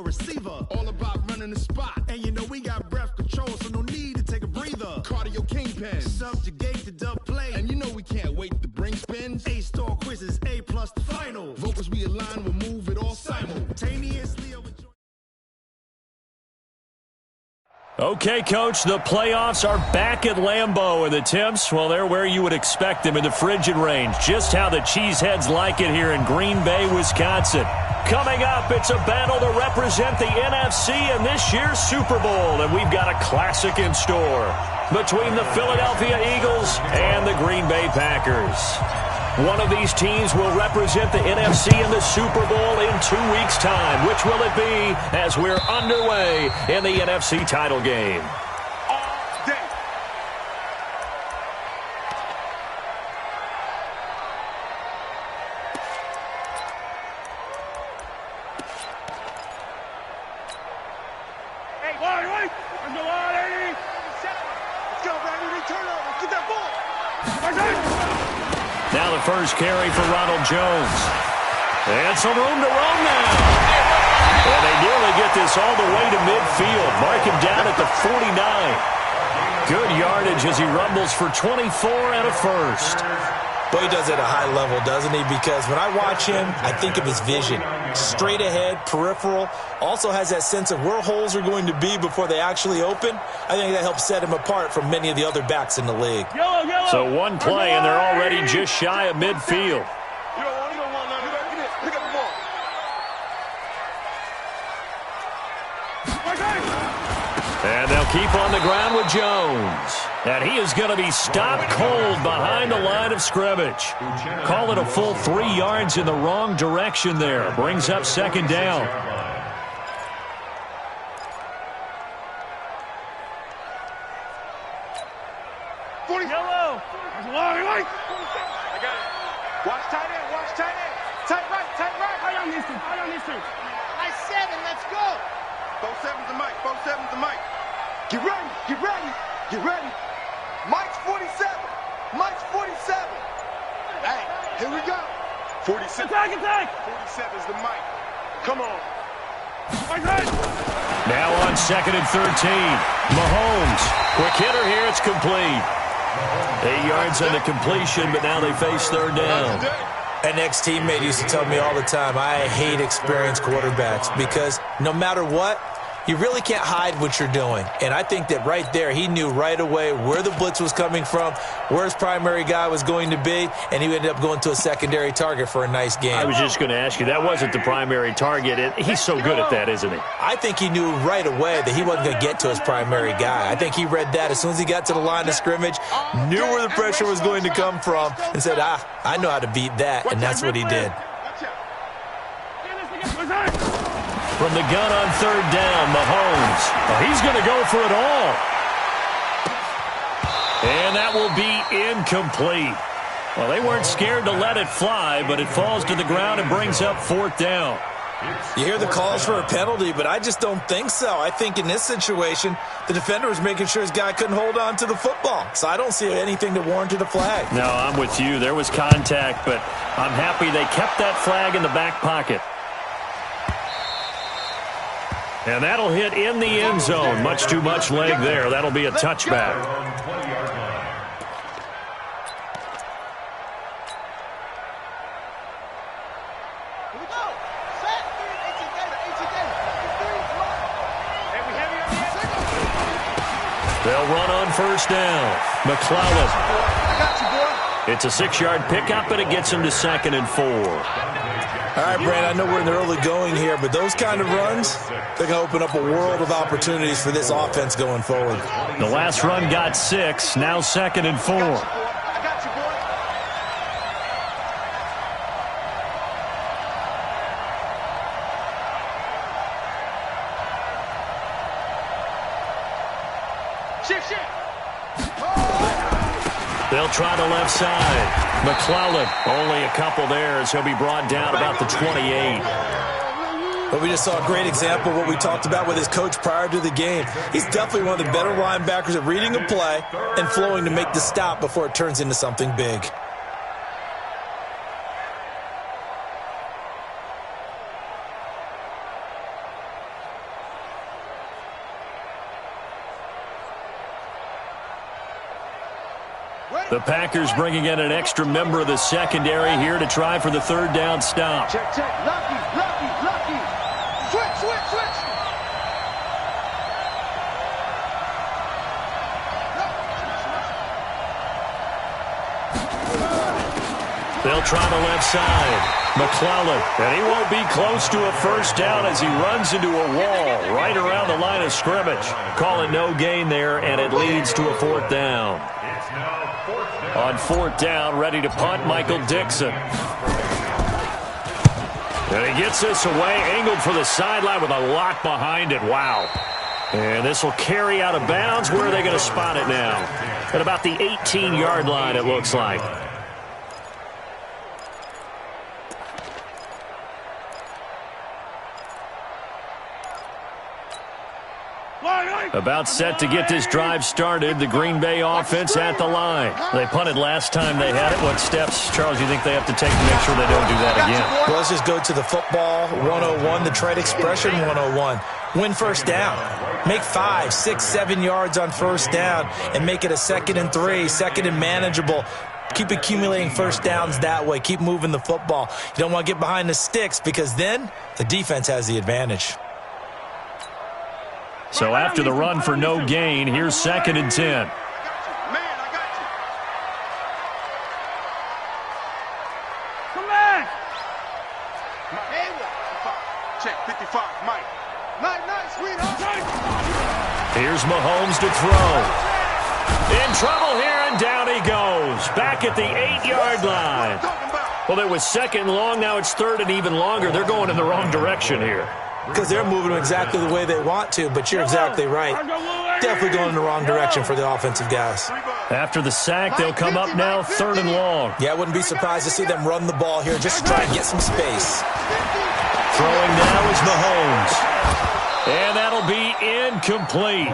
receiver. All about running the spot. And you know we got breath control, so no need to take a breather. Cardio kingpin. Subjugate the dub play. And you know we can't wait to bring spins. A-star quizzes, A+ the final. Vocals we align, we'll move it all simultaneously. Okay, Coach, the playoffs are back at Lambeau, and the temps, well, they're where you would expect them in the frigid range. Just how the Cheeseheads like it here in Green Bay, Wisconsin. Coming up, it's a battle to represent the NFC in this year's Super Bowl, and we've got a classic in store between the Philadelphia Eagles and the Green Bay Packers. One of these teams will represent the NFC in the Super Bowl in 2 weeks' time. Which will it be as we're underway in the NFC title game? Now the first carry for Ronald Jones. And some room to roam now. And they nearly get this all the way to midfield. Mark him down at the 49. Good yardage as he rumbles for 24 and a first. Well, he does it at a high level, doesn't he? Because when I watch him, I think of his vision. Straight ahead, peripheral. Also has that sense of where holes are going to be before they actually open. I think that helps set him apart from many of the other backs in the league. So one play, and they're already just shy of midfield. And they'll keep on the ground with Jones. And he is going to be stopped cold behind the line of scrimmage. Call it a full 3 yards in the wrong direction there. Brings up second down. Yellow. I got it. Watch tight end. Watch tight end. Tight right. Tight right. I don't need to. Nice 7. Let's go. 4-7's the mic. 4-7's the mic. Get ready. Get ready. Get ready. Mike's 47. Mike's 47. Hey, here we go. 47. Attack. 47's the mic. Come on. Now on 2nd and 13. Mahomes. Quick hitter here. It's complete. 8 yards on the completion, but now they face third down. An ex-teammate used to tell me all the time, I hate experienced quarterbacks because no matter what, you really can't hide what you're doing. And I think that right there, he knew right away where the blitz was coming from, where his primary guy was going to be, and he ended up going to a secondary target for a nice game. I was just going to ask you, that wasn't the primary target. He's so good at that, isn't he? I think he knew right away that he wasn't going to get to his primary guy. I think he read that as soon as he got to the line of scrimmage, knew where the pressure was going to come from, and said, I know how to beat that, and that's what he did. From the gun on third down, Mahomes. He's going to go for it all. And that will be incomplete. Well, they weren't scared to let it fly, but it falls to the ground and brings up fourth down. You hear the calls for a penalty, but I just don't think so. I think in this situation, the defender was making sure his guy couldn't hold on to the football. So I don't see anything that warranted a flag. No, I'm with you. There was contact, but I'm happy they kept that flag in the back pocket. And that'll hit in the end zone. Much too much leg there. That'll be a touchback. They'll run on first down. McClellan. It's a 6-yard pickup, and it gets him to 2nd and 4. All right, Brand, I know we're in the early going here, but those kind of runs, they're going to open up a world of opportunities for this offense going forward. The last run got 6, now 2nd and 4. They'll try the left side. McClellan, only a couple there as he'll be brought down about the 28. But we just saw a great example of what we talked about with his coach prior to the game. He's definitely one of the better linebackers at reading a play and flowing to make the stop before it turns into something big. The Packers bringing in an extra member of the secondary here to try for the third down stop. Check. Lucky. Switch. They'll try the left side. McClellan, and he won't be close to a first down as he runs into a wall right around the line of scrimmage. Call it no gain there, and it leads to a fourth down. On fourth down, ready to punt, Michael Dixon. And he gets this away, angled for the sideline with a lot behind it. Wow. And this will carry out of bounds. Where are they going to spot it now? At about the 18-yard line, it looks like. About set to get this drive started, the Green Bay offense at the line. They punted last time they had it. What steps, Charles, you think they have to take to make sure they don't do that again? Well, let's just go to the football 101, the trade expression 101. Win first down. Make 5, 6, 7 yards on first down and make it a 2nd and 3, 2nd and manageable. Keep accumulating first downs that way. Keep moving the football. You don't want to get behind the sticks because then the defense has the advantage. So after the run for no gain, here's 2nd and 10. Man, I got you. Come back. Check 55, Mike. Nice, sweetheart. Here's Mahomes to throw. In trouble here, and down he goes. Back at the 8-yard line. Well, it was 2nd and long. Now it's 3rd and even longer. They're going in the wrong direction here. Because they're moving them exactly the way they want to, but you're exactly right. Definitely going in the wrong direction for the offensive guys. After the sack, they'll come up now 3rd and long. Yeah, I wouldn't be surprised to see them run the ball here just to try and get some space. Throwing now is Mahomes. And that'll be incomplete.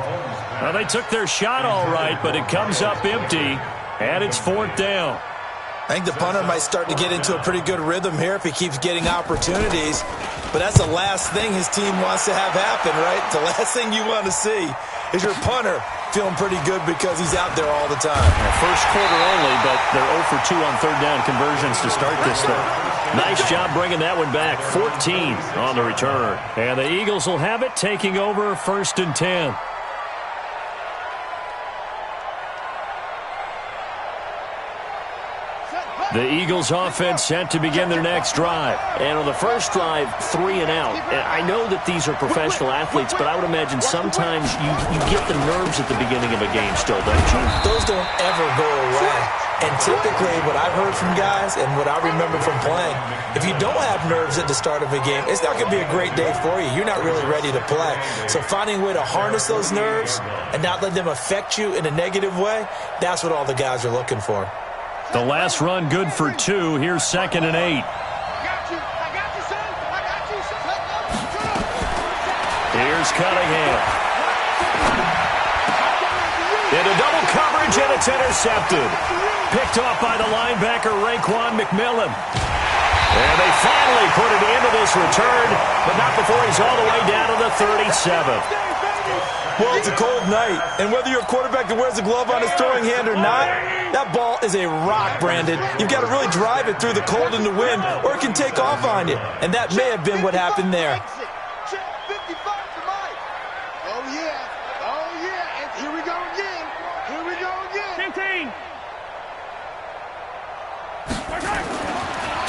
Well, they took their shot all right, but it comes up empty, and it's 4th down. I think the punter might start to get into a pretty good rhythm here if he keeps getting opportunities. But that's the last thing his team wants to have happen, right? The last thing you want to see is your punter feeling pretty good because he's out there all the time. First quarter only, but they're 0 for 2 on third down conversions to start this thing. Nice job bringing that one back. 14 on the return. And the Eagles will have it, taking over 1st and 10. The Eagles offense set to begin their next drive. And on the first drive, 3 and out. And I know that these are professional athletes, but I would imagine sometimes you get the nerves at the beginning of a game still, don't you? Those don't ever go away. And typically what I've heard from guys and what I remember from playing, if you don't have nerves at the start of a game, it's not going to be a great day for you. You're not really ready to play. So finding a way to harness those nerves and not let them affect you in a negative way, that's what all the guys are looking for. The last run good for 2. Here's 2nd and 8. I got you, son. I got you, son. Here's Cunningham. Into double coverage, and it's intercepted. Picked off by the linebacker, Raekwon McMillan. And they finally put it into this return, but not before he's all the way down to the 37th. Well, it's a cold night, and whether you're a quarterback that wears a glove on his throwing hand or not, that ball is a rock, Brandon. You've got to really drive it through the cold and the wind, or it can take off on you. And that may have been what happened there. Check 55 to Mike. Oh, yeah. And here we go again. 15.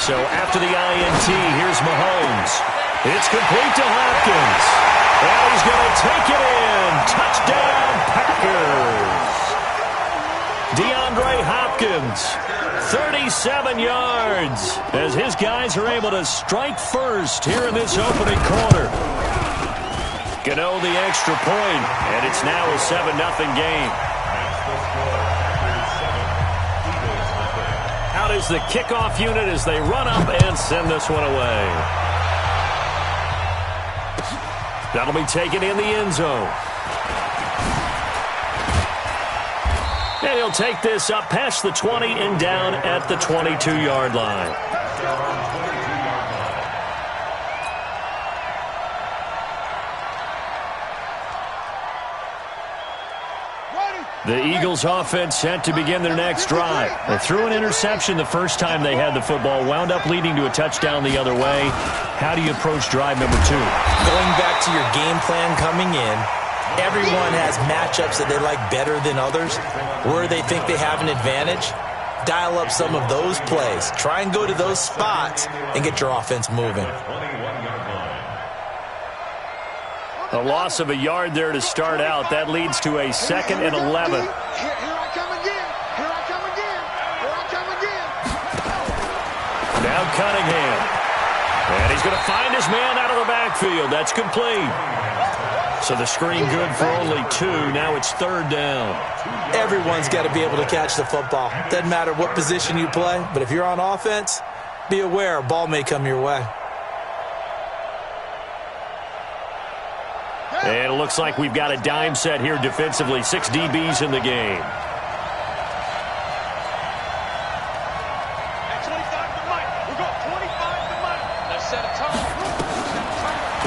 So after the INT, here's Mahomes. It's complete to Hopkins. And he's going to take it in. Touchdown, Packers. DeAndre Hopkins, 37 yards, as his guys are able to strike first here in this opening quarter. Gano the extra point, and it's now a 7-0 game. Out is the kickoff unit as they run up and send this one away. That'll be taken in the end zone. And he'll take this up past the 20 and down at the 22-yard line. Ready. The Eagles offense set to begin their next drive. They threw an interception the first time they had the football, wound up leading to a touchdown the other way. How do you approach drive number 2? Going back to your game plan coming in, everyone has matchups that they like better than others, where they think they have an advantage. Dial up some of those plays. Try and go to those spots and get your offense moving. A loss of a yard there to start out. That leads to a 2nd and 11. Here I come again. Here I come again. Here I come again. Now Cunningham. And he's going to find his man out of the backfield. That's complete. So the screen good for only 2. Now it's 3rd down. Everyone's got to be able to catch the football. Doesn't matter what position you play, but if you're on offense, be aware a ball may come your way. And it looks like we've got a dime set here defensively. 6 DBs in the game.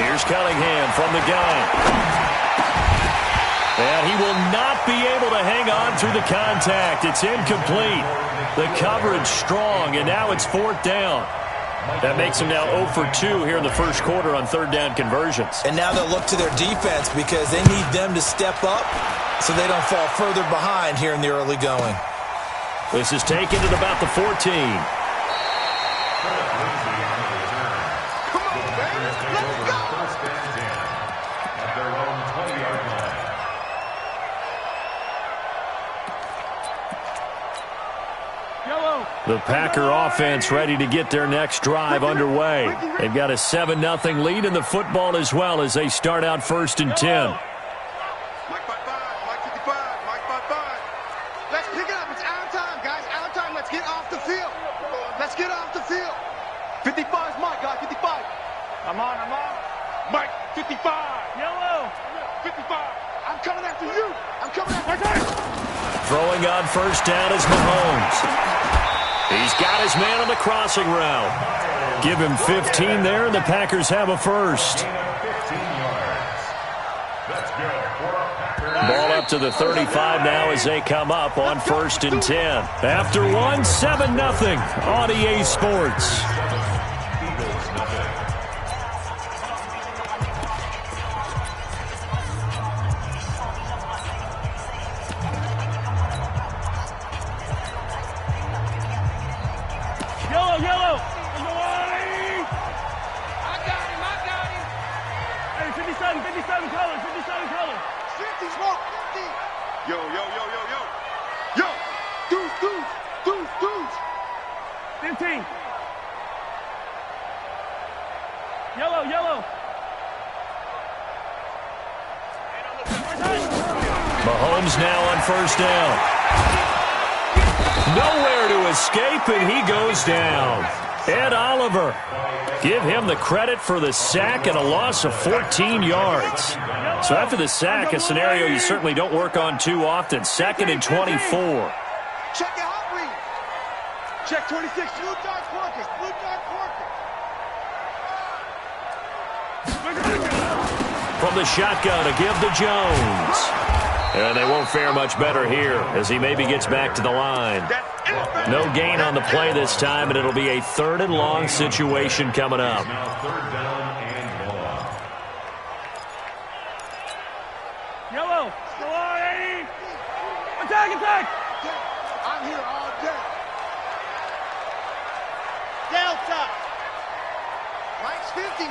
Here's Cunningham from the gun. And he will not be able to hang on through the contact. It's incomplete. The coverage strong, and now it's 4th down. That makes them now 0 for 2 here in the first quarter on 3rd down conversions. And now they'll look to their defense because they need them to step up so they don't fall further behind here in the early going. This is taken at about the 14. The Packer offense ready to get their next drive underway. They've got a 7-0 lead in the football as well as they start out 1st and 10. Mike 55, Mike 55, Mike 55. Let's pick it up. It's our time, guys. Our time. Let's get off the field. Let's get off the field. 55 is Mike, guys. 55. I'm on. Mike 55. Yellow. 55. I'm coming after you. I'm coming after you. Throwing on 1st down is Mahomes. He's got his man on the crossing route. Give him 15 there, and the Packers have a first. Ball up to the 35 now as they come up on 1st and 10. After 1, 7-0 on EA Sports. Yellow. I got him. Hey, 57 colors. 50 smoke. 50. Yo. Dudes. 15. Yellow. Mahomes now on 1st down. Nowhere to escape, and he goes down. Ed Oliver. Give him the credit for the sack and a loss of 14 yards. So after the sack, a scenario you certainly don't work on too often. 2nd and 24. Check your hot read. Check 26. Blue dark workers. From the shotgun to give to Jones. And they won't fare much better here as he maybe gets back to the line. No gain on the play this time, and it'll be a 3rd and long situation coming up. Yellow. Attack. I'm here all day. Delta. Mike's 50.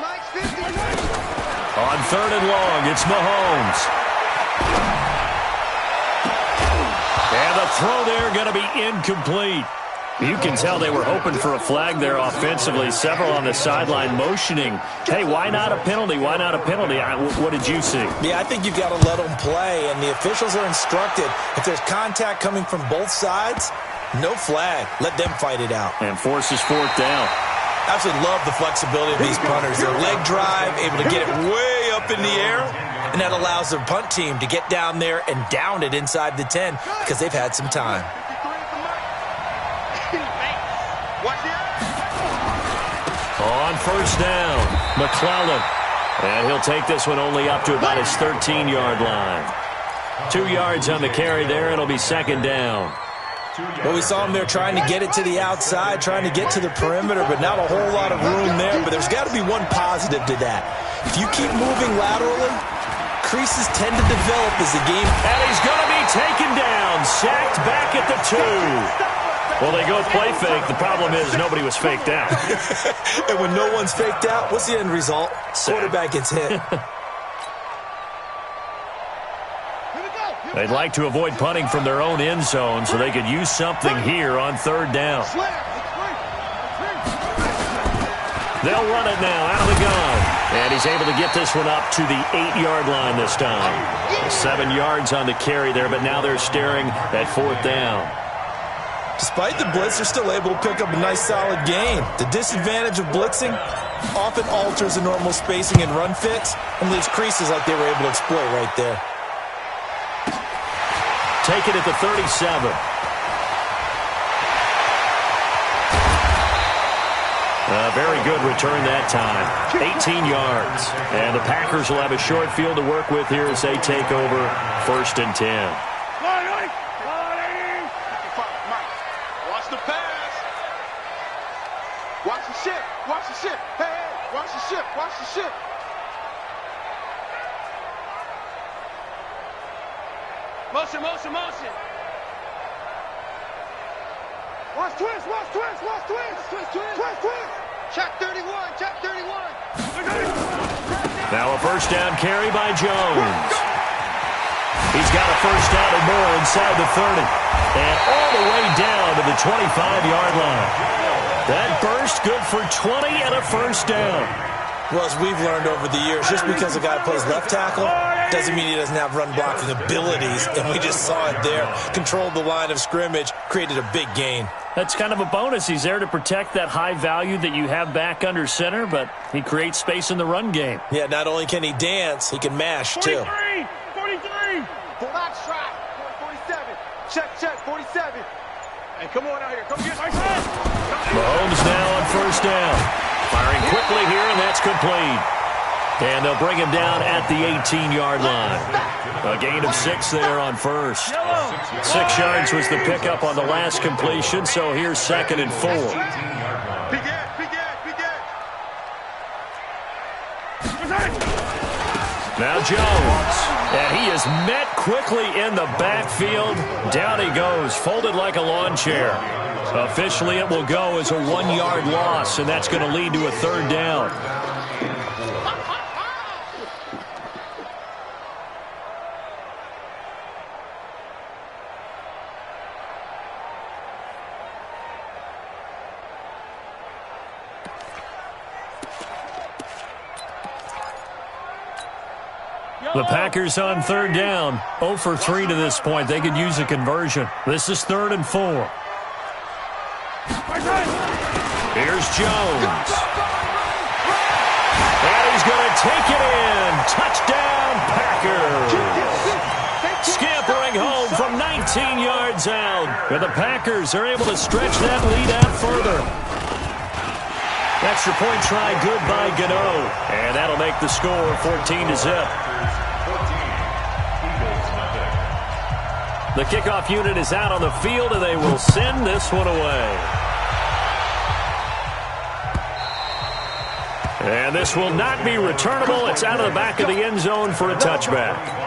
On 3rd and long, it's Mahomes. And the throw there going to be incomplete. You can tell they were hoping for a flag there offensively. Several on the sideline motioning, hey, why not a penalty? What did you see? Yeah, I think you've got to let them play, and the officials are instructed if there's contact coming from both sides, no flag. Let them fight it out. And forces 4th down. Absolutely love the flexibility of these punters. Their leg drive, able to get it way up in the air, and that allows their punt team to get down there and down it inside the 10 because they've had some time. On 1st down, McClellan. And he'll take this one only up to about his 13-yard line. 2 yards on the carry there. It'll be second down. Well, we saw him there trying to get it to the outside, trying to get to the perimeter, but not a whole lot of room there. But there's got to be one positive to that. If you keep moving laterally, creases tend to develop as the game. And he's going to be taken down, sacked back at the 2. Well, they go play fake. The problem is nobody was faked out. And when no one's faked out, what's the end result? Quarterback gets hit. They'd like to avoid punting from their own end zone so they could use something here on third down. They'll run it now out of the gun. And he's able to get this one up to the 8-yard line this time. 7 yards on the carry there, but now they're staring at fourth down. Despite the blitz, they're still able to pick up a nice, solid gain. The disadvantage of blitzing often alters the normal spacing and run fits and leaves creases like they were able to exploit right there. Take it at the 37. A very good return that time. 18 yards. And the Packers will have a short field to work with here as they take over first and 10. Watch the pass. Watch the ship. Watch the ship. Hey, watch the ship. Watch the ship. Motion, motion, motion. Watch twist, watch twist, watch twist. Twist, twist, twist, twist. Check 31, check 31. Now a first down carry by Jones. He's got a first down and more inside the 30. And all the way down to the 25-yard line. That burst good for 20 and a first down. Well, as we've learned over the years, just because a guy plays left tackle doesn't mean he doesn't have run-blocking abilities, and we just saw it there. Controlled the line of scrimmage, created a big gain. That's kind of a bonus. He's there to protect that high value that you have back under center, but he creates space in the run game. Yeah, not only can he dance, he can mash, too. 43, 43. Box try, 47. Check, check, 47. Hey, come on out here. Come get my son. Mahomes now on first down. Firing quickly here, and that's complete. And they'll bring him down at the 18-yard line. A gain of 6 there on first. 6 yards was the pickup on the last completion, so here's second and 4. Now Jones. And he is met quickly in the backfield. Down he goes, folded like a lawn chair. Officially, it will go as a 1-yard loss, and that's going to lead to a third down. The Packers on third down. 0 for 3 to this point. They could use a conversion. This is 3rd and 4. Here's Jones. And he's going to take it in. Touchdown, Packers. Scampering home from 19 yards out. And the Packers are able to stretch that lead out further. Extra point try good by Gano. And that'll make the score 14-0. The kickoff unit is out on the field, and they will send this one away. And this will not be returnable. It's out of the back of the end zone for a touchback.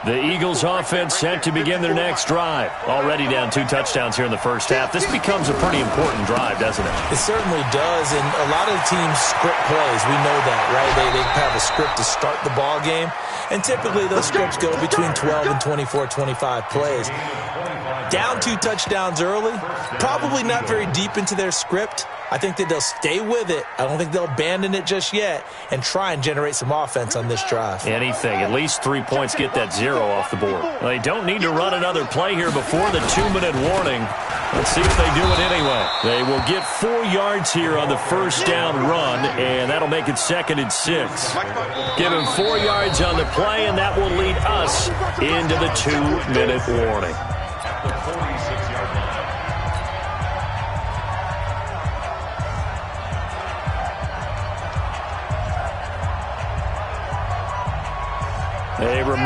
The Eagles offense set to begin their next drive. Already down 2 touchdowns here in the first half. This becomes a pretty important drive, doesn't it? It certainly does, and a lot of teams script plays. We know that, right? They have a script to start the ball game, and typically those scripts go between 12 and 24, 25 plays. Down 2 touchdowns early, probably not very deep into their script. I think that they'll stay with it. I don't think they'll abandon it just yet and try and generate some offense on this drive. Anything. At least 3 points get that 0 off the board. They don't need to run another play here before the 2-minute warning. Let's see if they do it anyway. They will get 4 yards here on the first down run, and that'll make it 2nd and 6. Give him 4 yards on the play, and that will lead us into the 2-minute warning.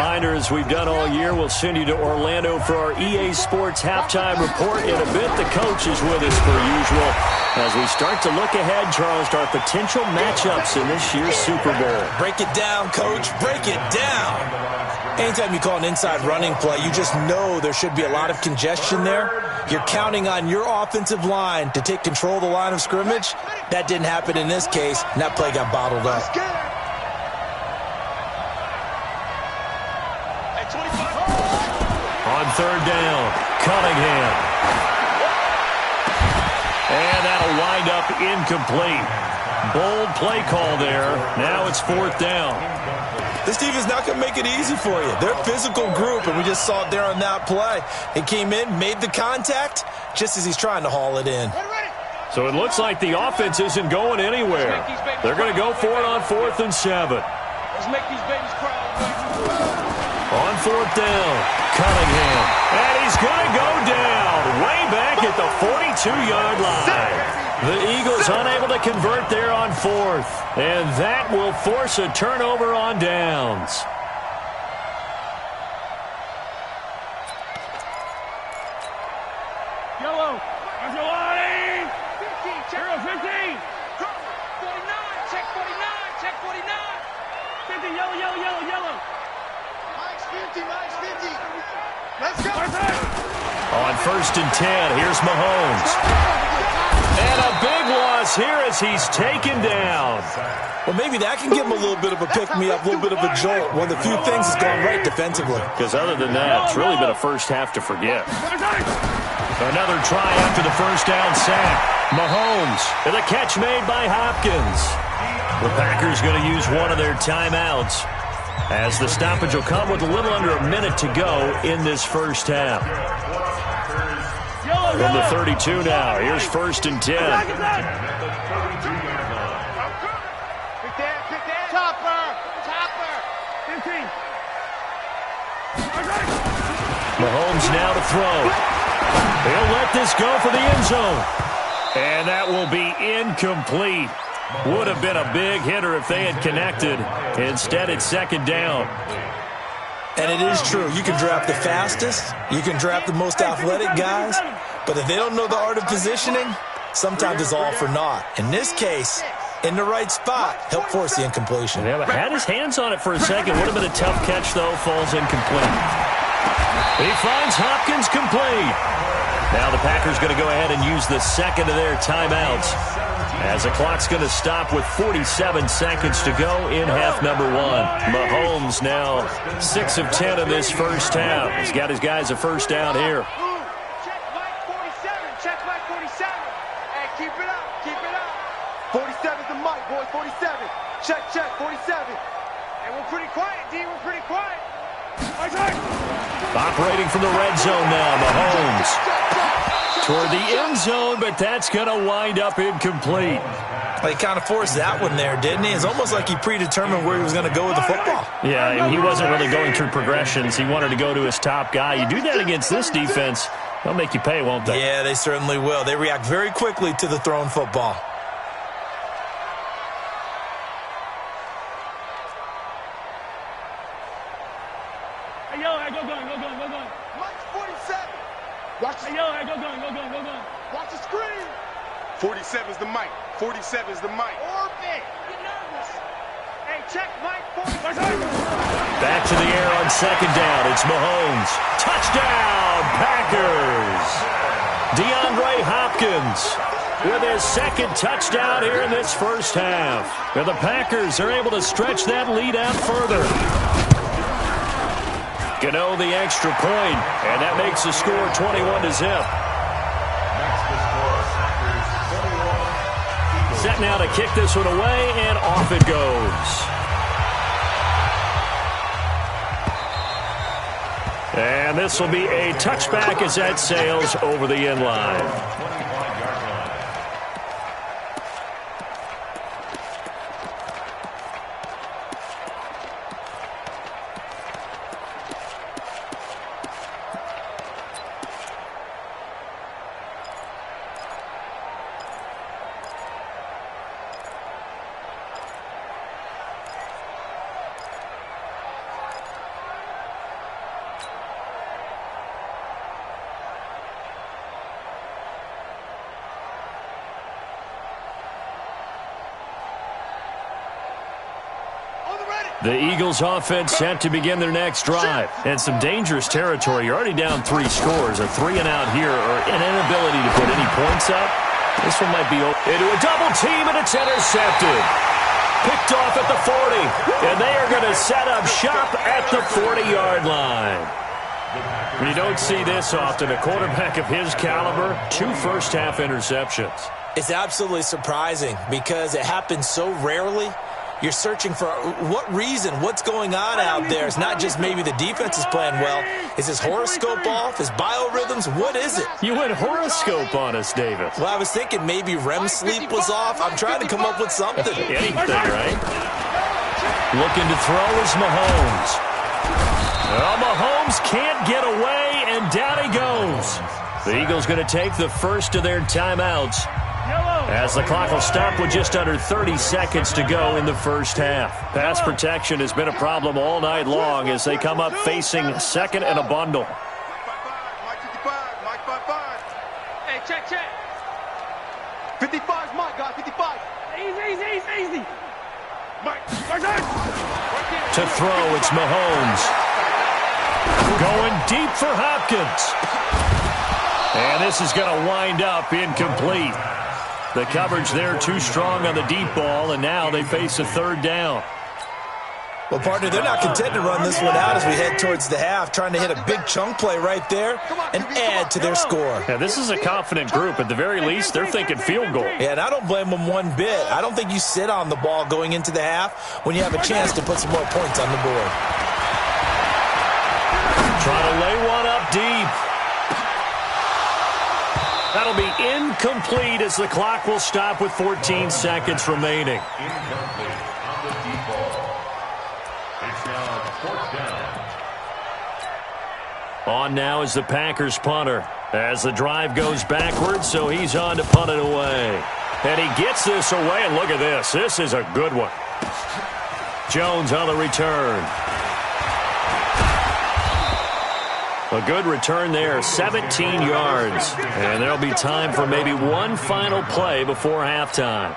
reminder, as we've done all year, we'll send you to Orlando for our EA Sports halftime report. In a bit, the coach is with us per usual as we start to look ahead, Charles, to our potential matchups in this year's Super Bowl. Break it down, Coach. Break it down. Anytime you call an inside running play, you just know there should be a lot of congestion there. You're counting on your offensive line to take control of the line of scrimmage. That didn't happen in this case, and that play got bottled up. On third down, Cunningham. And that'll wind up incomplete. Bold play call there. Now it's fourth down. This team is not going to make it easy for you. They're a physical group, and we just saw it there on that play. He came in, made the contact, just as he's trying to haul it in. So it looks like the offense isn't going anywhere. They're going to go for it on 4th and 7. Let's make these babies cry. On fourth down, Cunningham. And he's going to go down way back at the 42-yard line. The Eagles unable to convert there on 4th. And that will force a turnover on downs. Yellow. There's your line. 15. Check 15. 49. Check 49. Check 49. 50. Yellow, yellow, yellow, yellow. Mike's 50. Mike's 50. Let's go. On 1st and 10, here's Mahomes. And a big loss here as he's taken down. Well, maybe that can give him a little bit of a pick-me-up, a little bit of a jolt. One of the few things that's gone right defensively. Because other than that, it's really been a first half to forget. Another try after the first down sack. Mahomes, and a catch made by Hopkins. The Packers going to use one of their timeouts, as the stoppage will come with a little under a minute to go in this first half. From the 32 now, here's 1st and 10. Topper. 15. Mahomes now to throw. He'll let this go for the end zone. And that will be incomplete. Would have been a big hitter if they had connected. Instead, it's 2nd down. And it is true. You can draft the fastest. You can draft the most athletic guys. But if they don't know the art of positioning, sometimes it's all for naught. In this case, in the right spot, he'll force the incompletion. Yeah, but had his hands on it for a second. Would have been a tough catch, though. Falls incomplete. He finds Hopkins complete. Now the Packers going to go ahead and use the second of their timeouts, as the clock's going to stop with 47 seconds to go in half number 1. Mahomes now 6 of 10 in this first half. He's got his guys a first down here. Check Mike 47. Check Mike 47. Hey, keep it up. Keep it up. 47's the Mike, boy. 47. Check, 47. And we're pretty quiet, D. We're pretty quiet. Operating from the red zone now, Mahomes toward the end zone, but that's going to wind up incomplete. He kind of forced that one there, didn't he? It's almost like he predetermined where he was going to go with the football. Yeah, and he wasn't really going through progressions. He wanted to go to his top guy. You do that against this defense, they'll make you pay, won't they? Yeah, they certainly will. They react very quickly to the thrown football. Mike's 47. Watch the Watch the screen. 47's the mic. 47's the mic. Orbit. Get nervous. Hey, check Mike 47. Back to the air on 2nd down. It's Mahomes. Touchdown, Packers. DeAndre Hopkins with his 2nd touchdown here in this first half. And the Packers are able to stretch that lead out further. Gano the extra point, and that makes the score 21-0. Set now to kick this one away, and off it goes. And this will be a touchback as that sails over the end line. The Eagles offense set to begin their next drive. And some dangerous territory. You're already down 3 scores. A 3-and-out here or an inability to put any points up. This one might be into a double team, and it's intercepted. Picked off at the 40. And they are going to set up shop at the 40-yard line. You don't see this often. A quarterback of his caliber, 2 first-half interceptions. It's absolutely surprising because it happens so rarely. You're searching for what reason, what's going on out there. It's not just maybe the defense is playing well. Is his horoscope off? His biorhythms? What is it? You went horoscope on us, David. Well, I was thinking maybe REM sleep was off. I'm trying to come up with something. Anything, right? Looking to throw is Mahomes. Well, Mahomes can't get away, and down he goes. The Eagles going to take the first of their timeouts, as the clock will stop with just under 30 seconds to go in the first half. Pass protection has been a problem all night long as they come up facing second and a bundle. Hey, check. 55's Mike, guys, 55. Easy. Mike. To throw, it's Mahomes. Going deep for Hopkins. And this is going to wind up incomplete. The coverage there too strong on the deep ball, and now they face a 3rd down. Well, partner, they're not content to run this one out as we head towards the half, trying to hit a big chunk play right there and add to their score. Yeah, this is a confident group. At the very least, they're thinking field goal. Yeah, and I don't blame them one bit. I don't think you sit on the ball going into the half when you have a chance to put some more points on the board. Trying to lay one up deep. That'll be incomplete as the clock will stop with 14 seconds remaining. On now is the Packers punter as the drive goes backwards, so he's on to punt it away. And he gets this away, and look at this. This is a good one. Jones on the return. A good return there, 17 yards. And there'll be time for maybe one final play before halftime.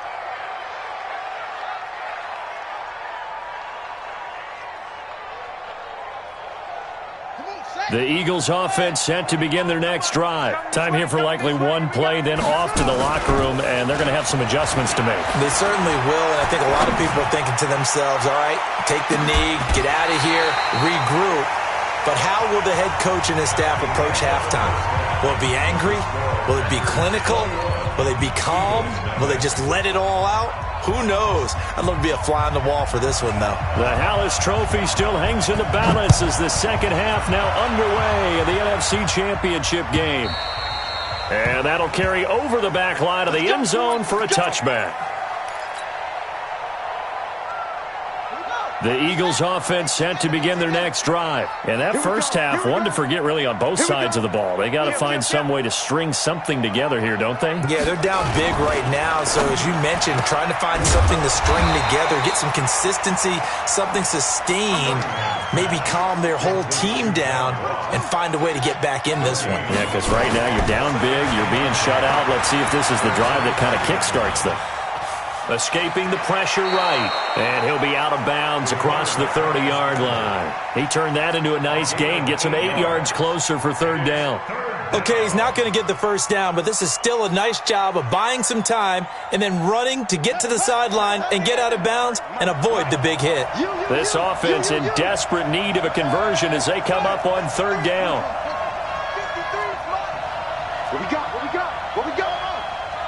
The Eagles offense set to begin their next drive. Time here for likely one play, then off to the locker room, and they're going to have some adjustments to make. They certainly will, and I think a lot of people are thinking to themselves, all right, take the knee, get out of here, regroup. But how will the head coach and his staff approach halftime? Will it be angry? Will it be clinical? Will they be calm? Will they just let it all out? Who knows? I'd love to be a fly on the wall for this one, though. The Hallis Trophy still hangs in the balance as the second half now underway in the NFC Championship game. And that'll carry over the back line of the end zone for a touchback. The Eagles offense set to begin their next drive. And that first half, one to forget really on both sides of the ball. They got to find some way to string something together here, don't they? Yeah, they're down big right now. So as you mentioned, trying to find something to string together, get some consistency, something sustained, maybe calm their whole team down and find a way to get back in this one. Yeah, because right now you're down big, you're being shut out. Let's see if this is the drive that kind of kickstarts them. Escaping the pressure right, and he'll be out of bounds across the 30-yard line. He turned that into a nice gain, gets him 8 yards closer for 3rd down. Okay, he's not going to get the first down, but this is still a nice job of buying some time and then running to get to the sideline and get out of bounds and avoid the big hit. This offense in desperate need of a conversion as they come up on 3rd down. What we got?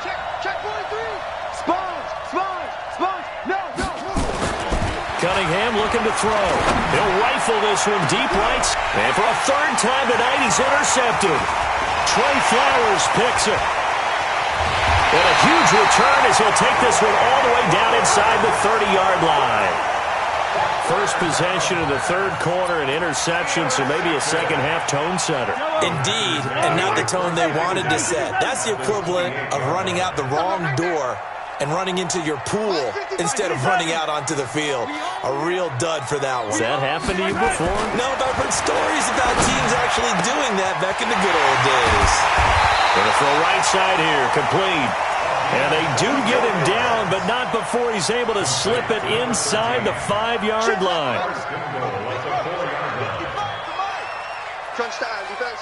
Check 43. Sponge. No. Cunningham looking to throw. He'll rifle this one deep right. And for a 3rd time tonight, he's intercepted. Trey Flowers picks it. And a huge return as he'll take this one all the way down inside the 30-yard line. First possession of the 3rd quarter, an interception, so maybe a second-half tone setter. Indeed, and not the tone they wanted to set. That's the equivalent of running out the wrong door and running into your pool instead of running out onto the field. A real dud for that one. Has that happened to you before? No, but I've heard stories about teams actually doing that back in the good old days. Going to throw right side here, complete. And they do get him down, but not before he's able to slip it inside the 5-yard line. Crunch time, defense.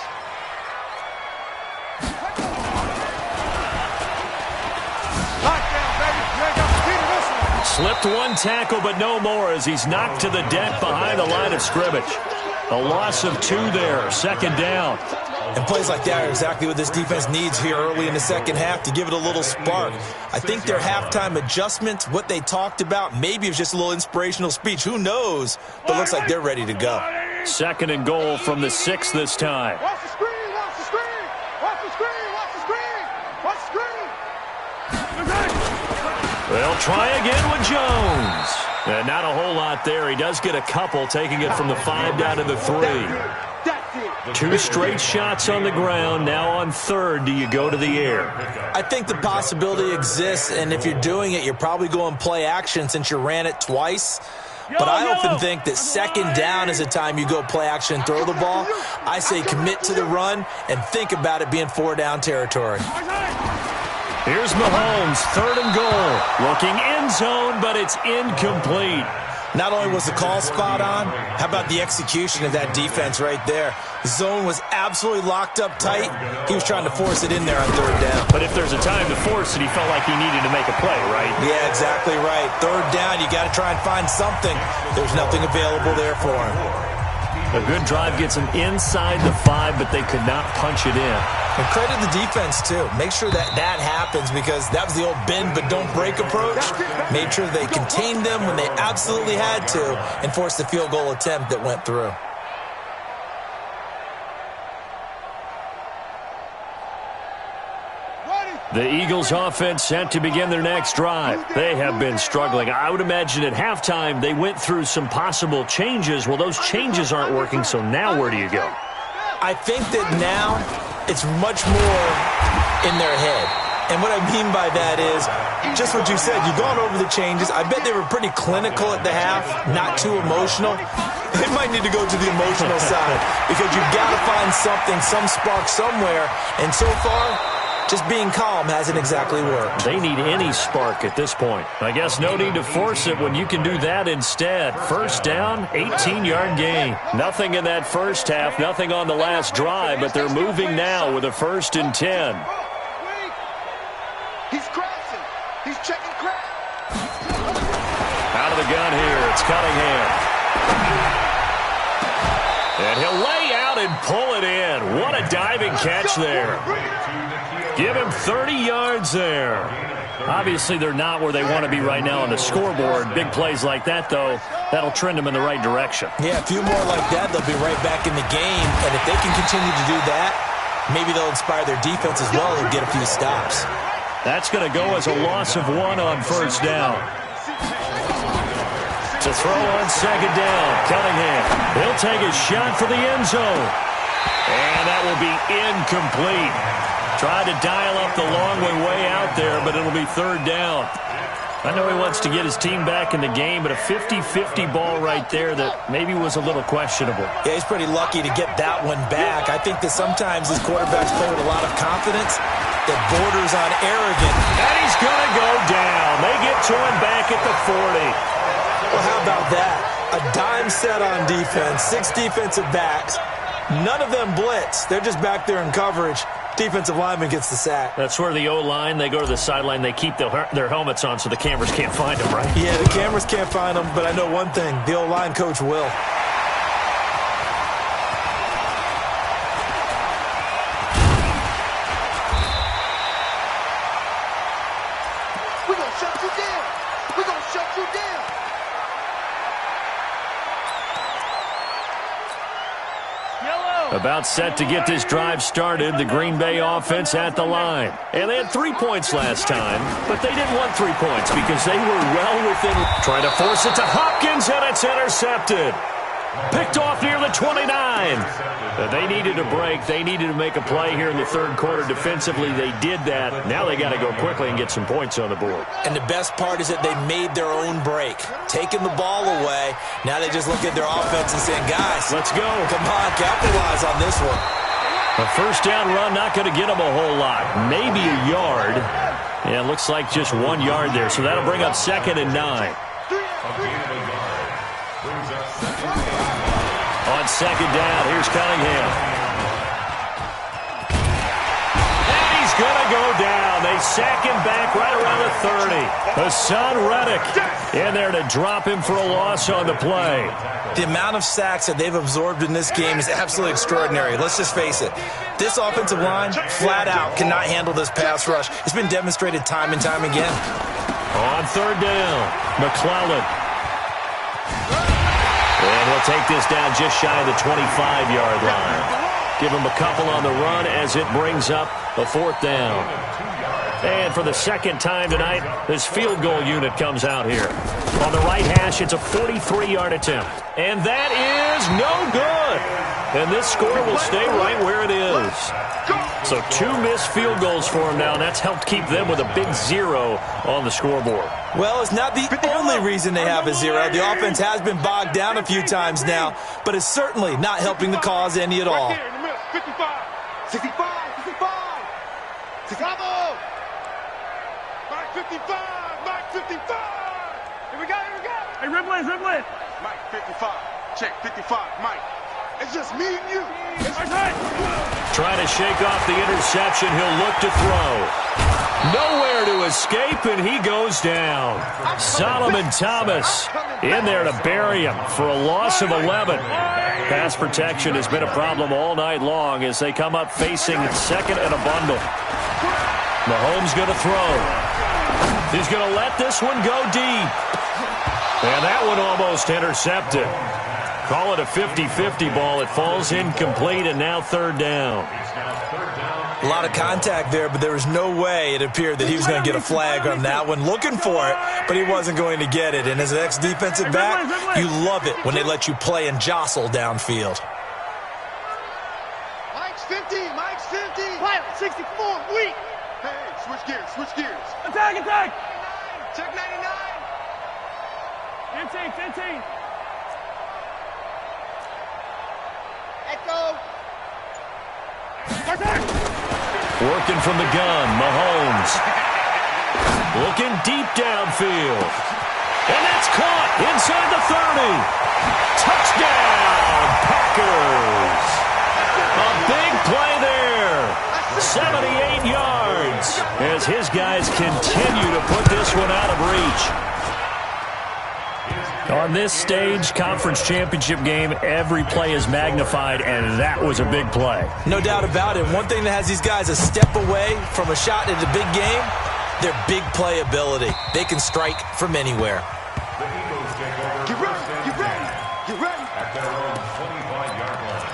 Slipped one tackle, but no more as he's knocked to the deck behind the line of scrimmage. A loss of 2 there, second down. And plays like that are exactly what this defense needs here early in the second half to give it a little spark. I think their halftime adjustments, what they talked about, maybe it was just a little inspirational speech. Who knows? But it looks like they're ready to go. Second and goal from the 6 this time. Watch the screen, watch the screen, watch the screen, watch the screen, watch the screen. They'll try again with Jones. And not a whole lot there. He does get a couple, taking it from the 5 down to the 3. 2 straight shots on the ground. Now on third, do you go to the air? I think the possibility exists, and if you're doing it, you're probably going play action since you ran it twice. But I often think that second down is the time you go play action and throw the ball. I say commit to the run and think about it being 4-down territory. Here's Mahomes, third and goal. Looking end zone, but it's incomplete. Not only was the call spot on, how about the execution of that defense right there? The zone was absolutely locked up tight. He was trying to force it in there on third down. But if there's a time to force it, he felt like he needed to make a play, right? Yeah, exactly right. Third down, you got to try and find something. There's nothing available there for him. A good drive gets him inside the 5, but they could not punch it in. And credit the defense, too. Make sure that that happens because that was the old bend but don't break approach. Made sure they contained them when they absolutely had to and forced the field goal attempt that went through. The Eagles offense set to begin their next drive. They have been struggling. I would imagine at halftime they went through some possible changes. Well, those changes aren't working, so now where do you go? I think that now it's much more in their head. And what I mean by that is just what you said. You've gone over the changes. I bet they were pretty clinical at the half, not too emotional. They might need to go to the emotional side because you've got to find something, some spark somewhere. And so far, just being calm hasn't exactly worked. They need any spark at this point. I guess no need to force it when you can do that instead. First down, 18-yard gain. Nothing in that first half, nothing on the last drive, but they're moving now with a 1st and 10. He's crossing. He's checking crap. Out of the gun here, it's Cunningham. And he'll lay out and pull it in. What a diving catch there. Give him 30 yards there. Obviously, they're not where they want to be right now on the scoreboard. Big plays like that, though, that'll trend them in the right direction. Yeah, a few more like that, they'll be right back in the game. And if they can continue to do that, maybe they'll inspire their defense as well and get a few stops. That's going to go as a loss of 1 on first down. To throw on second down, Cunningham. He'll take a shot for the end zone. And that will be incomplete. Tried to dial up the long way out there, but it'll be third down. I know he wants to get his team back in the game, but a 50-50 ball right there that maybe was a little questionable. Yeah, he's pretty lucky to get that one back. I think that sometimes these quarterbacks play with a lot of confidence that borders on arrogant. And he's going to go down. They get to him back at the 40. Well, how about that? A dime set on defense, 6 defensive backs. None of them blitz. They're just back there in coverage. Defensive lineman gets the sack. That's where the O-line, they go to the sideline, they keep their helmets on so the cameras can't find them, right? Yeah, the cameras can't find them, but I know one thing, the O-line coach will. We're going to shut you down. We're going to shut you down. About set to get this drive started, the Green Bay offense at the line. And they had 3 points last time, but they didn't want 3 points because they were well within. Trying to force it to Hopkins, and it's intercepted. Picked off near the 29. They needed a break. They needed to make a play here in the third quarter. Defensively, they did that. Now they got to go quickly and get some points on the board. And the best part is that they made their own break. Taking the ball away, now they just look at their offense and saying, guys, let's go. Come on, capitalize on this one. A first down run, not going to get him a whole lot. Maybe a yard. Yeah, it looks like just 1 yard there. So that'll bring up 2nd and 9. On 2nd down, here's Cunningham. Going to go down. They sack him back right around the 30. Hassan Reddick in there to drop him for a loss on the play. The amount of sacks that they've absorbed in this game is absolutely extraordinary. Let's just face it. This offensive line, flat out, cannot handle this pass rush. It's been demonstrated time and time again. On 3rd down, McClellan. And we'll take this down just shy of the 25-yard line. Give him a couple on the run as it brings up the 4th down. And for the 2nd time tonight, this field goal unit comes out here. On the right hash, it's a 43-yard attempt. And that is no good. And this score will stay right where it is. So 2 missed field goals for him now, and that's helped keep them with a big 0 on the scoreboard. Well, it's not the only reason they have a 0. The offense has been bogged down a few times now, but it's certainly not helping the cause any at all. 55, 65, 65. Bravo! Mike 55, Mike 55. Here we go, here we go. Hey, Riblin, Riblin. Mike 55, check 55, Mike. It's just me and you. Trying to shake off the interception, he'll look to throw. Nowhere to escape, and he goes down. Solomon Thomas in there to bury him for a loss of 11. Pass protection has been a problem all night long as they come up facing 2nd and a bundle. Mahomes going to throw. He's going to let this one go deep. And that one almost intercepted. Call it a 50-50 ball. It falls incomplete, and now 3rd down. A lot of contact there, but there was no way it appeared that he was going to get a flag on that one. Looking for it, but he wasn't going to get it. And as an ex-defensive back, you love it when they let you play and jostle downfield. Mike's 50, Mike's 50. Pilot, 64, weak. Hey, switch gears, switch gears. Attack, attack. Check 99. 15. Echo. Attack. Working from the gun, Mahomes. Looking deep downfield. And that's caught inside the 30. Touchdown, Packers. A big play there. 78 yards as his guys continue to put this one out of reach. On this stage, conference championship game, every play is magnified, and that was a big play. No doubt about it. One thing that has these guys a step away from a shot at a big game, their big play ability. They can strike from anywhere. Get ready, get ready, get ready. At their own 25-yard line.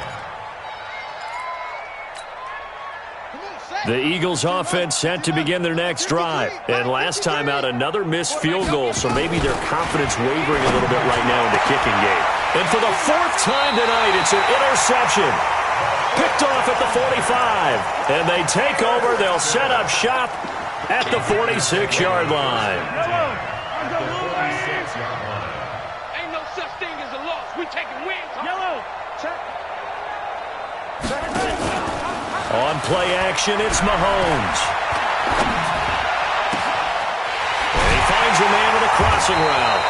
The Eagles offense set to begin their next drive. And last time out, another missed field goal, so maybe their confidence wavering a little bit right now in the kicking game. And for the 4th time tonight, it's an interception. Picked off at the 45. And they take over. They'll set up shop at the 46-yard line. Ain't no such thing as a loss. We taking wins. Yellow. Check. On play action, it's Mahomes. And he finds a man with a crossing route.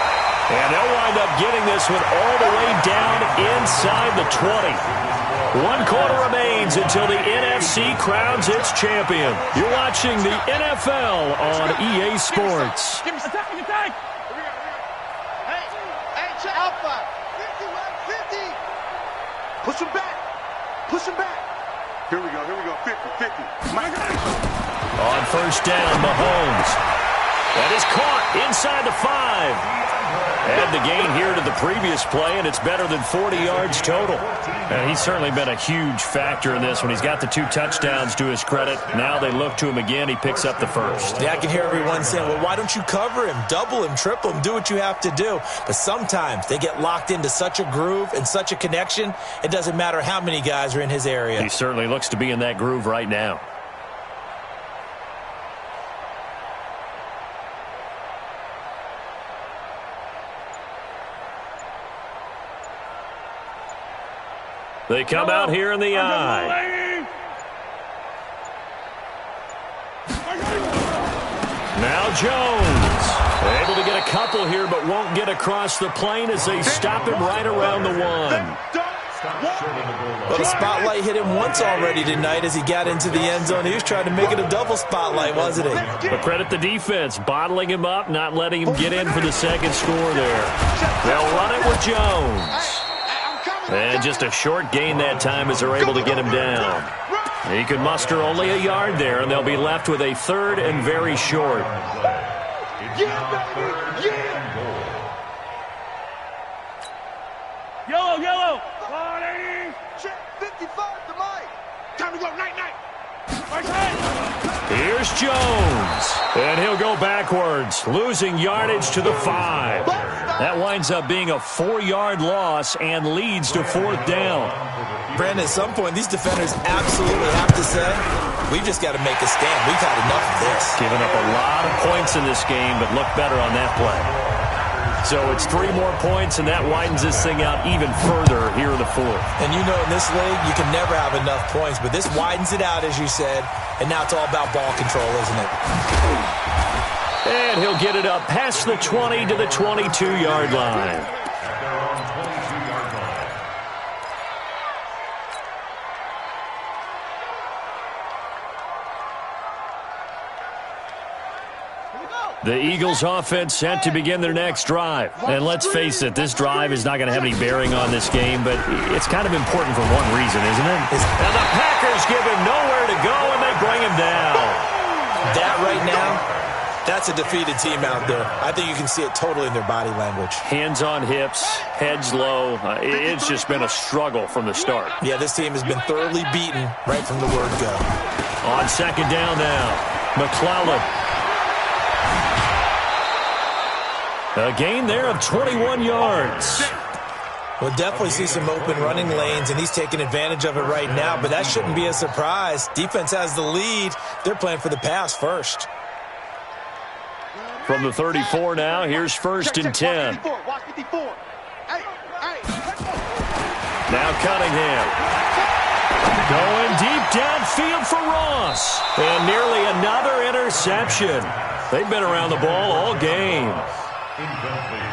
And they'll wind up getting this one all the way down inside the 20. 1 quarter remains until the NFC crowns its champion. You're watching the NFL on EA Sports. Attack, attack. Hey, check. Alpha. 50. Push him back. Push him back. Here we go, 50. Mike. On first down, Mahomes. That is caught inside the 5. Add the gain here to the previous play, and it's better than 40 yards total. And he's certainly been a huge factor in this one. He's got the 2 touchdowns to his credit. Now they look to him again. He picks up the first. Yeah, I can hear everyone saying, well, why don't you cover him, double him, triple him, do what you have to do. But sometimes they get locked into such a groove and such a connection, it doesn't matter how many guys are in his area. He certainly looks to be in that groove right now. They come out here in the eye. Now Jones. Able to get a couple here, but won't get across the plane as they stop him right around the 1. Well, the spotlight hit him once already tonight as he got into the end zone. He was trying to make it a double spotlight, wasn't he? But credit the defense, bottling him up, not letting him get in for the second score there. They'll run it with Jones. And just a short gain that time as they're able to get him down. He could muster only a yard there, and they'll be left with a 3rd and very short. Yellow, yellow. 55 to Mike. Time to go, night. Right side. Here's Jones, and he'll go backwards, losing yardage to the 5. That winds up being a 4-yard loss and leads to 4th down. Brandon, at some point, these defenders absolutely have to say, we've just got to make a stand. We've had enough of this. Giving up a lot of points in this game, but look better on that play. So it's 3 more points, and that widens this thing out even further here in the 4th. And you know in this league, you can never have enough points, but this widens it out, as you said, and now it's all about ball control, isn't it? And he'll get it up past the 20 to the 22-yard line. The Eagles offense set to begin their next drive. And let's face it, this drive is not going to have any bearing on this game, but it's kind of important for one reason, isn't it? And the Packers give him nowhere to go, and they bring him down. That right now, that's a defeated team out there. I think you can see it totally in their body language. Hands on hips, heads low. It's just been a struggle from the start. Yeah, this team has been thoroughly beaten right from the word go. On 2nd down now, McClellan. A gain there of 21 yards. We'll definitely see some open running lanes, and he's taking advantage of it right now, but that shouldn't be a surprise. Defense has the lead. They're playing for the pass first. From the 34 now, here's 1st and 10. Watch 54. Now Cunningham. Going deep downfield for Ross. And nearly another interception. They've been around the ball all game.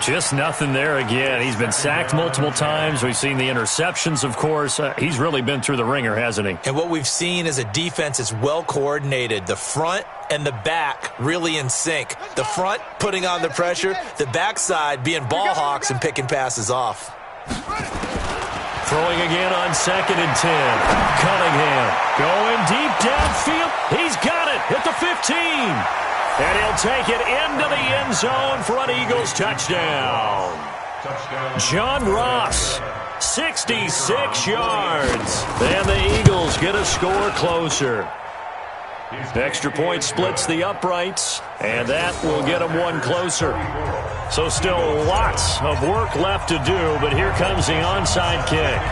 Just nothing there again. He's been sacked multiple times. We've seen the interceptions, of course. He's really been through the ringer, hasn't he? And what we've seen is a defense that's well coordinated. The front and the back really in sync. The front putting on the pressure. The backside being ball hawks and picking passes off. Throwing again on 2nd and 10. Cunningham going deep downfield. He's got it at the 15. And he'll take it into the end zone for an Eagles touchdown. John Ross, 66 yards. And the Eagles get a score closer. Extra point splits the uprights, and that will get them one closer. So still lots of work left to do, but here comes the onside kick.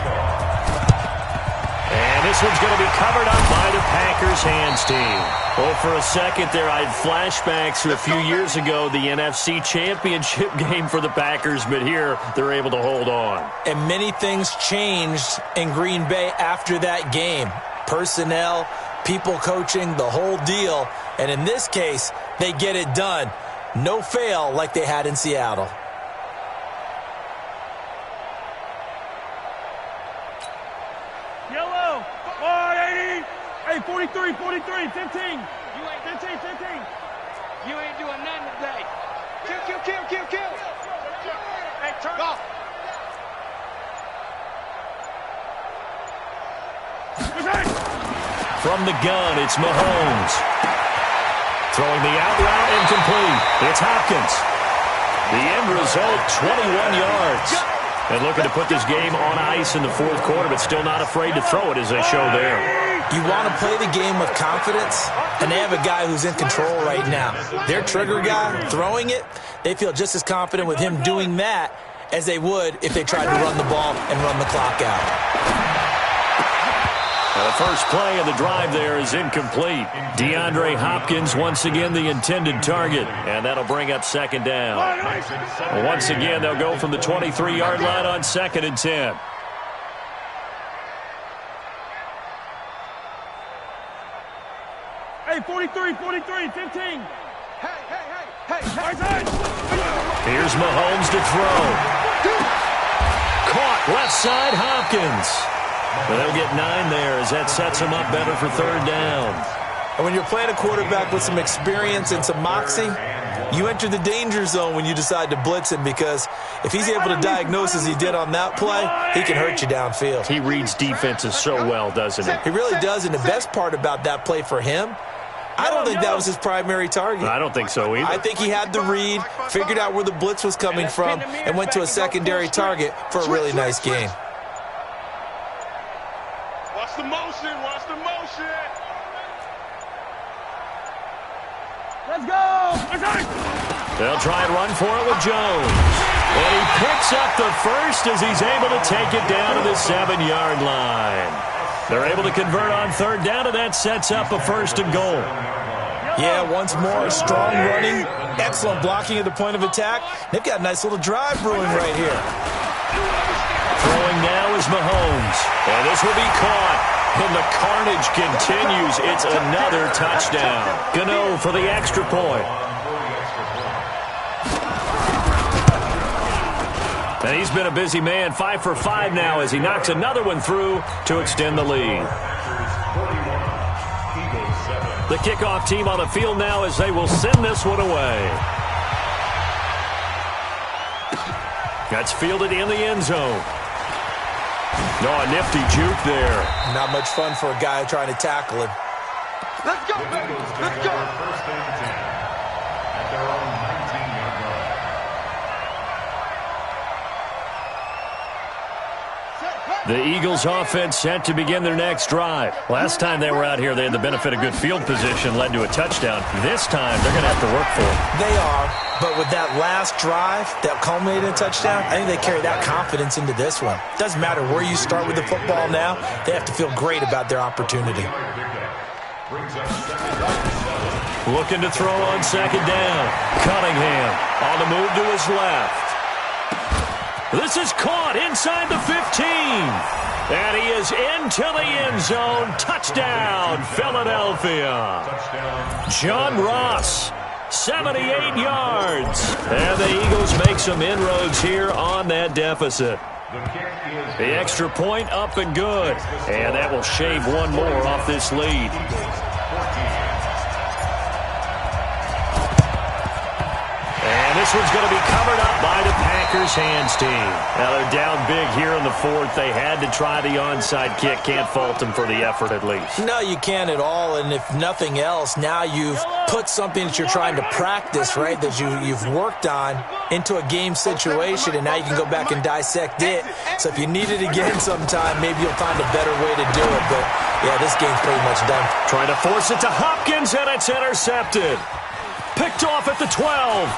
And this one's going to be covered up by the Packers hands team. Well, for a second there, I had flashbacks to a few years ago, the NFC Championship game for the Packers, but here they're able to hold on. And many things changed in Green Bay after that game. Personnel, people coaching, the whole deal. And in this case, they get it done. No fail like they had in Seattle. Yellow. 180. Hey, 43, 43, 15. 15. You ain't doing nothing today. Kill. Hey, turn off. From the gun, it's Mahomes. Throwing the out route incomplete. It's Hopkins. The end result, 21 yards. And looking to put this game on ice in the 4th quarter, but still not afraid to throw it as they show there. You want to play the game with confidence, and they have a guy who's in control right now. Their trigger guy, throwing it, they feel just as confident with him doing that as they would if they tried to run the ball and run the clock out. The first play of the drive there is incomplete. DeAndre Hopkins once again the intended target, and that'll bring up 2nd down. Once again, they'll go from the 23-yard line on 2nd and 10. Hey, 43, 15. Hey, Here's Mahomes to throw. Caught left side, Hopkins. Well, they'll get 9 there as that sets them up better for third down. And when you're playing a quarterback with some experience and some moxie, you enter the danger zone when you decide to blitz him, because if he's able to diagnose as he did on that play, he can hurt you downfield. He reads defenses so well, doesn't he? He really does, and the best part about that play for him, I don't think that was his primary target. I don't think so either. I think he had the read, figured out where the blitz was coming from, and went to a secondary target for a really nice gain. Watch the motion, watch the motion. Let's go. They'll try and run for it with Jones. And he picks up the first as he's able to take it down to the 7-yard line. They're able to convert on third down, and that sets up a 1st and goal. Yeah, once more, strong running, excellent blocking at the point of attack. They've got a nice little drive brewing right here. Throwing now is Mahomes, and this will be caught. And the carnage continues. It's another touchdown. Gano for the extra point. And he's been a busy man, 5 for 5 now as he knocks another one through to extend the lead. The kickoff team on the field now as they will send this one away. That's fielded in the end zone. No, a nifty juke there. Not much fun for a guy trying to tackle him. Let's go, baby. Let's go. First and 10 at their own 19-yard line. The Eagles offense set to begin their next drive. Last time they were out here, they had the benefit of good field position, led to a touchdown. This time, they're going to have to work for it. They are, but with that last drive that culminated in a touchdown, I think they carry that confidence into this one. Doesn't matter where you start with the football now, they have to feel great about their opportunity. Looking to throw on second down. Cunningham on the move to his left. This is caught inside the 15. And he is into the end zone. Touchdown, Philadelphia. John Ross, 78 yards. And the Eagles make some inroads here on that deficit. The extra point up and good. And that will shave one more off this lead. This one's going to be covered up by the Packers hands team. Now they're down big here in the 4th. They had to try the onside kick. Can't fault them for the effort at least. No, you can't at all. And if nothing else, now you've put something that you're trying to practice, right, that you've worked on into a game situation, and now you can go back and dissect it. So if you need it again sometime, maybe you'll find a better way to do it. But, yeah, this game's pretty much done. Trying to force it to Hopkins, and it's intercepted. Picked off at the 12.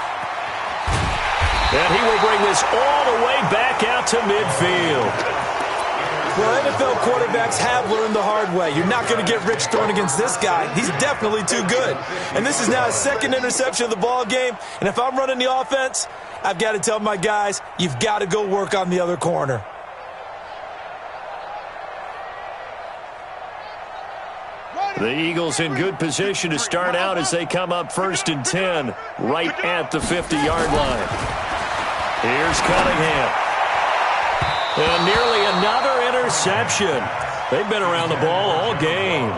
And he will bring this all the way back out to midfield. Well, NFL quarterbacks have learned the hard way. You're not going to get rich throwing against this guy. He's definitely too good. And this is now his 2nd interception of the ball game. And if I'm running the offense, I've got to tell my guys, you've got to go work on the other corner. The Eagles in good position to start out as they come up 1st and 10 right at the 50-yard line. Here's Cunningham. And nearly another interception. They've been around the ball all game.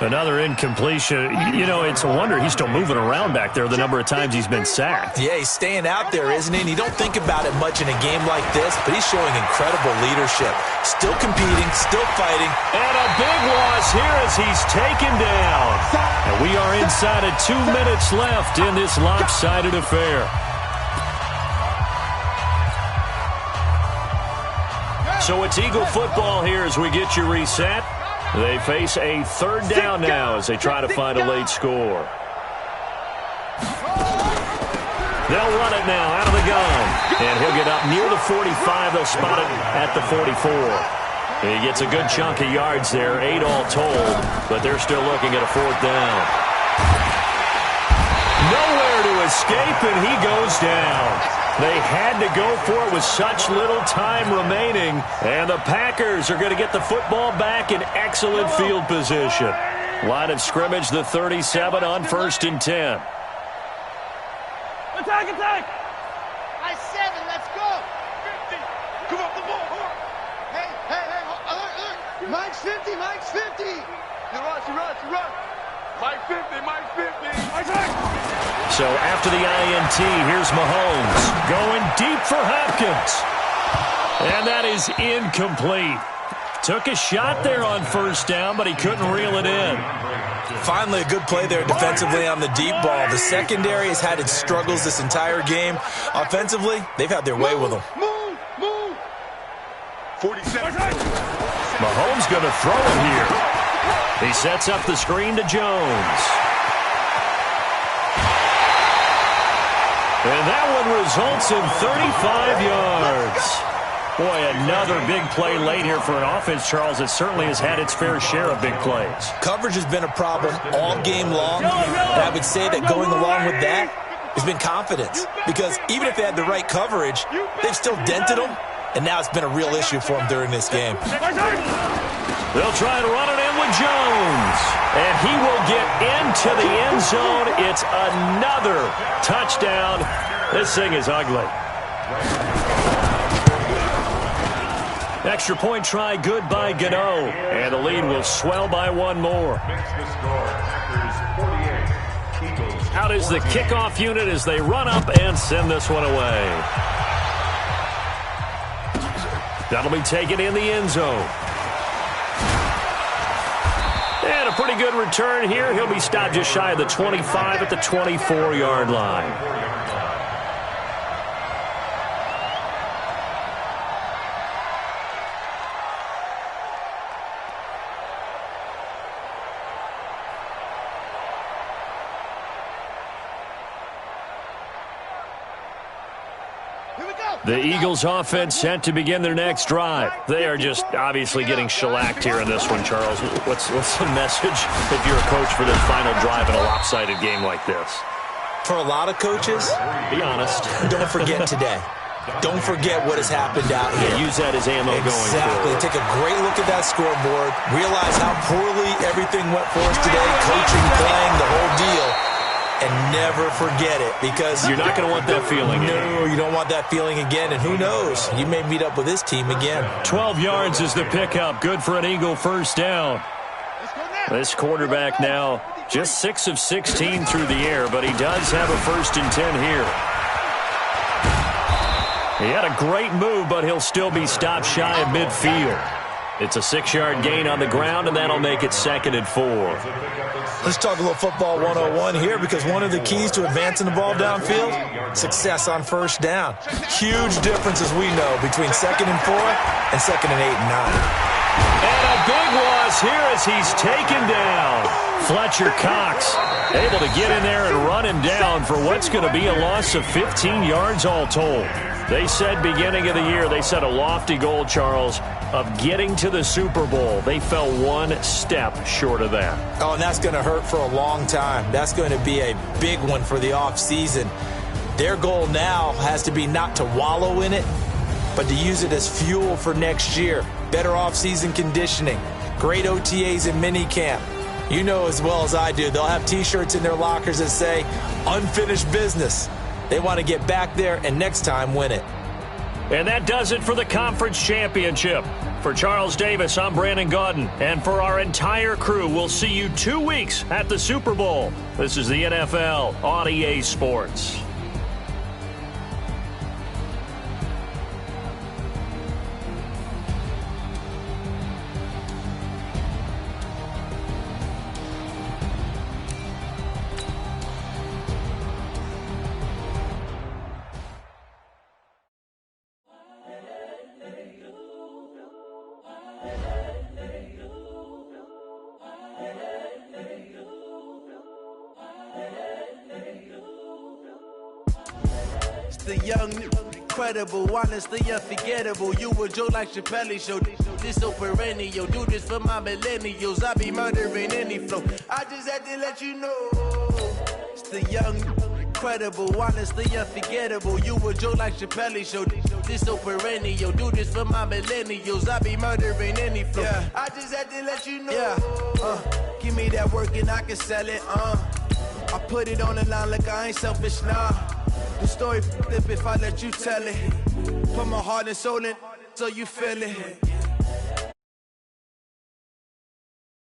Another incompletion. You know, it's a wonder he's still moving around back there the number of times he's been sacked. Yeah, he's staying out there, isn't he? And you don't think about it much in a game like this, but he's showing incredible leadership. Still competing, still fighting. And a big loss here as he's taken down. And we are inside of 2 minutes left in this lopsided affair. So it's Eagle football here as we get you reset. They face a 3rd down now as they try to find a late score. They'll run it now out of the gun. And he'll get up near the 45. They'll spot it at the 44. He gets a good chunk of yards there, 8 all told, but they're still looking at a 4th down. Nowhere to escape, and he goes down. They had to go for it with such little time remaining, and the Packers are going to get the football back in excellent field position. Line of scrimmage, the 37 on 1st and 10. Attack, attack! I 7, let's go! 50! Come on, the ball! Hey, alert! Mike's 50, Mike's 50! You run! Mike 50, Mike 50! Attack! So after the INT, here's Mahomes going deep for Hopkins. And that is incomplete. Took a shot there on first down, but he couldn't reel it in. Finally, a good play there defensively on the deep ball. The secondary has had its struggles this entire game. Offensively, they've had their way with them. Move! 47. Mahomes going to throw it here. He sets up the screen to Jones. And that one results in 35 yards. Boy, another big play late here for an offense, Charles, that certainly has had its fair share of big plays. Coverage has been a problem all game long, and I would say that going along with that has been confidence. Because even if they had the right coverage, they've still dented them, and now it's been a real issue for them during this game. They'll try and run it in with Jones. And he will get into the end zone. It's another touchdown. This thing is ugly. Extra point try good by Gano. And the lead will swell by one more. Out is the kickoff unit as they run up and send this one away. That'll be taken in the end zone. And a pretty good return here. He'll be stopped just shy of the 25 at the 24-yard line. The Eagles offense set to begin their next drive. They are just obviously getting shellacked here in this one, Charles. What's the message if you're a coach for this final drive in a lopsided game like this? For a lot of coaches, be honest. Don't forget today. Don't forget what has happened out here. Yeah, use that as ammo going forward. Exactly. Take a great look at that scoreboard. Realize how poorly everything went for us today. Coaching, playing, the whole deal. And never forget it, because you're not going to want that feeling. No, you don't want that feeling again. And who knows? You may meet up with this team again. 12 yards is the pickup. Good for an Eagle first down. This quarterback now just 6 of 16 through the air, but he does have a 1st and 10 here. He had a great move, but he'll still be stopped shy of midfield. It's a 6-yard gain on the ground, and that'll make it 2nd and 4. Let's talk a little football 101 here, because one of the keys to advancing the ball downfield, success on first down. Huge difference, as we know, between 2nd and 4 and 2nd and 8 and 9. And a big loss here as he's taken down. Fletcher Cox able to get in there and run him down for what's going to be a loss of 15 yards all told. They said beginning of the year, they set a lofty goal, Charles, of getting to the Super Bowl. They fell one step short of that. Oh, and that's going to hurt for a long time. That's going to be a big one for the offseason. Their goal now has to be not to wallow in it, but to use it as fuel for next year. Better offseason conditioning, great OTAs and minicamp. You know as well as I do, they'll have T-shirts in their lockers that say, unfinished business. They want to get back there and next time win it. And that does it for the conference championship. For Charles Davis, I'm Brandon Gaudin. And for our entire crew, we'll see you 2 weeks at the Super Bowl. This is the NFL on EA Sports. The young, incredible, honestly unforgettable. You a Joe like Chappelle show. This so perennial. Do this for my millennials. I be murdering any flow. I just had to let you know. It's the young, incredible, honestly unforgettable. You a Joe like Chappelle show. This so perennial. Do this for my millennials. I be murdering any flow. Yeah. I just had to let you know. Yeah. Give me that work and I can sell it. I put it on the line like I ain't selfish, nah. The story flip if I let you tell it. Put my heart and soul in so you feel it.